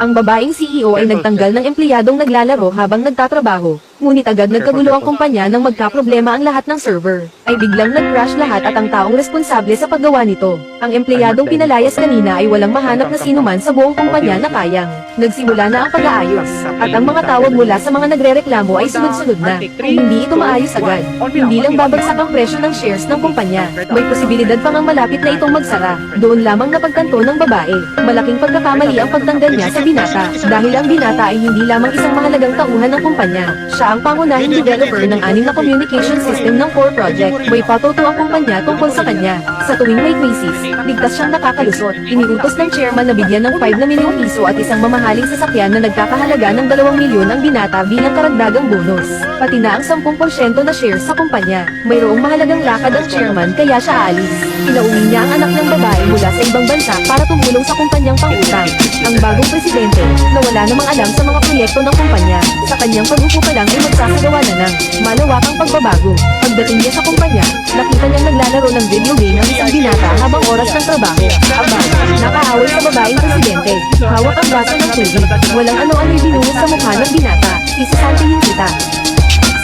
Ang babaeng CEO ay nagtanggal ng empleyadong naglalaro habang nagtatrabaho, ngunit agad nagkagulo ang kumpanya nang magkaproblema ang lahat ng server. Ay biglang nag-crash lahat at ang taong responsable sa paggawa nito. Ang empleyadong pinalayas kanina ay walang mahanap na sinuman sa buong kumpanya na kayang. Nagsimula na ang pag-aayos, at ang mga tawag mula sa mga nagrereklamo ay sunod-sunod na. Kung hindi ito maayos agad, hindi lang babagsak ang presyo ng shares ng kumpanya, may posibilidad pang ang malapit na itong magsara. Doon lamang napagtanto ng babae. Malaking pagkakamali ang pagtanggal niya sa binata, dahil ang binata ay hindi lamang isang mahalagang tauhan ng kumpanya. Siya ang pangunahing developer ng 6 na communication system ng core project. May patuto ang kumpanya tungkol sa kanya. Sa tuwing may crisis, ligtas siyang nakakalusot. Iniutos ng chairman na bigyan ng 5 na milyong piso at isang mamahaling sasakyan na nagkakahalaga ng 2 milyon ang binata bilang karagdagang bonus. Pati na ang 10% na shares sa kumpanya. Mayroong mahalagang lakad ang chairman kaya siya alis. Pinauwi niya ang anak ng babae mula sa ibang bansa para tumulong sa kumpanyang pangutang. Ang bagong presidente, na wala namang alam sa mga proyekto ng kumpanya, sa kanyang pag-upo pa lang ay magsasagawa na ng malawakang pagbabago. Pagdating niya sa kumpanya, nakita niyang naglalaro ng video game ang isang binata habang oras ng trabaho. Aba, nakaaway sa babaeng presidente. Hawak ang baso ng tubig. Walang ano-ano'y binuhos sa mukha ng binata. Isasantihin kita.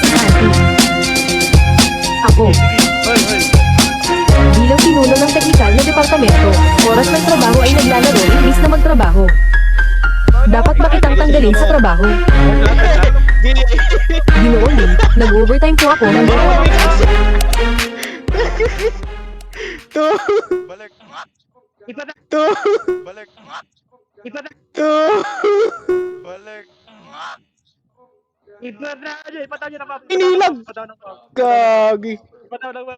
Sisanti. Ako. Bilang pinuno ng teknikal na departamento, oras ng trabaho ay naglalaro imbis na magtrabaho. Dapat ba kitang tanggalin sa trabaho? Ginoon din, nag-overtime po ako ng Balik. To. Balik. To. Balik. Inilag. Gagi.